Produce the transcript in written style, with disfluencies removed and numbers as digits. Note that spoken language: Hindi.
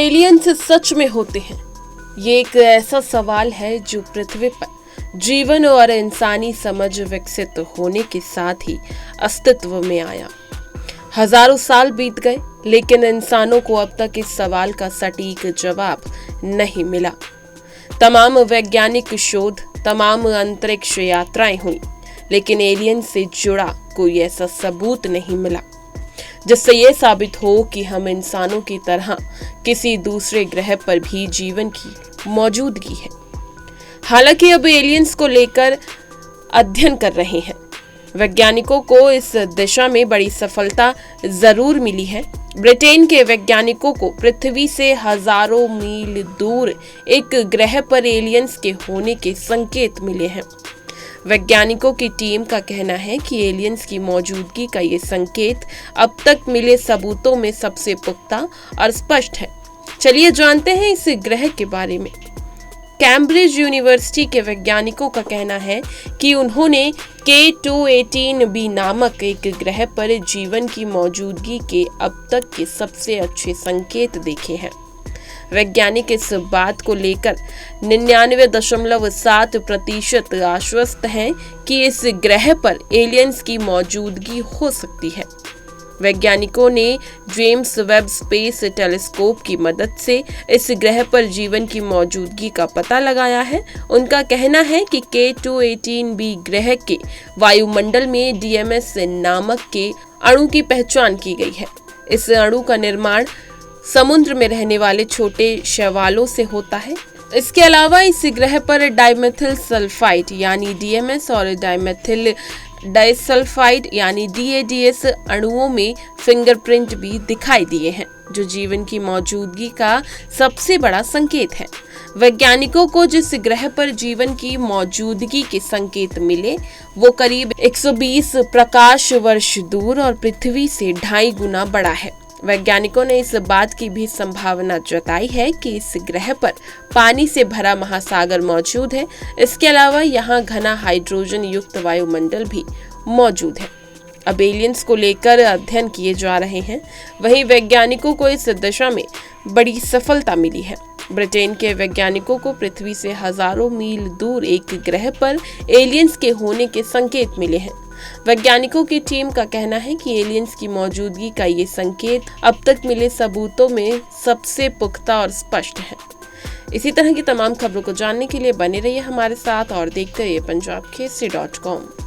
एलियंस सच में होते हैं? ये एक ऐसा सवाल है जो पृथ्वी पर जीवन और इंसानी समझ विकसित होने के साथ ही अस्तित्व में आया। हजारों साल बीत गए, लेकिन इंसानों को अब तक इस सवाल का सटीक जवाब नहीं मिला। तमाम वैज्ञानिक शोध, तमाम अंतरिक्ष यात्राएं हुई, लेकिन एलियन से जुड़ा कोई ऐसा सबूत नहीं मिला जिससे यह साबित हो कि हम इंसानों की तरह किसी दूसरे ग्रह पर भी जीवन की मौजूदगी है। हालांकि अब एलियंस को लेकर अध्ययन कर रहे हैं। वैज्ञानिकों को इस दिशा में बड़ी सफलता जरूर मिली है। ब्रिटेन के वैज्ञानिकों को पृथ्वी से हजारों मील दूर एक ग्रह पर एलियंस के होने के संकेत मिले हैं। वैज्ञानिकों की टीम का कहना है कि एलियंस की मौजूदगी का ये संकेत अब तक मिले सबूतों में सबसे पुख्ता और स्पष्ट है। चलिए जानते हैं इस ग्रह के बारे में। कैम्ब्रिज यूनिवर्सिटी के वैज्ञानिकों का कहना है कि उन्होंने K2-18b नामक एक ग्रह पर जीवन की मौजूदगी के अब तक के सबसे अच्छे संकेत देखे हैं। वैज्ञानिक इस बात को लेकर 99.7% आश्वस्त हैं कि इस ग्रह पर एलियंस की मौजूदगी हो सकती है। वैज्ञानिकों ने जेम्स वेब स्पेस टेलीस्कोप की मदद से इस ग्रह पर जीवन की मौजूदगी का पता लगाया है। उनका कहना है कि K2-18b ग्रह के वायुमंडल में DMS नामक के अणु की पहचान की गई है। इस अणु का निर्माण समुद्र में रहने वाले छोटे शैवालों से होता है। इसके अलावा इस ग्रह पर डाइमेथिल सल्फाइड यानी DMS और डाइमेथिल डाइसल्फाइड यानी DADS अणुओं में फिंगरप्रिंट भी दिखाई दिए हैं, जो जीवन की मौजूदगी का सबसे बड़ा संकेत है। वैज्ञानिकों को जिस ग्रह पर जीवन की मौजूदगी के संकेत मिले वो करीब 120 प्रकाश वर्ष दूर और पृथ्वी से 2.5 गुना बड़ा है। वैज्ञानिकों ने इस बात की भी संभावना जताई है कि इस ग्रह पर पानी से भरा महासागर मौजूद है। इसके अलावा यहाँ घना हाइड्रोजन युक्त वायुमंडल भी मौजूद है। अब एलियंस को लेकर अध्ययन किए जा रहे हैं। वहीं वैज्ञानिकों को इस दिशा में बड़ी सफलता मिली है। ब्रिटेन के वैज्ञानिकों को पृथ्वी से हजारों मील दूर एक ग्रह पर एलियंस के होने के संकेत मिले हैं। वैज्ञानिकों की टीम का कहना है कि एलियंस की मौजूदगी का ये संकेत अब तक मिले सबूतों में सबसे पुख्ता और स्पष्ट है। इसी तरह की तमाम खबरों को जानने के लिए बने रहिए हमारे साथ और देखते रहिए punjabkesari.com।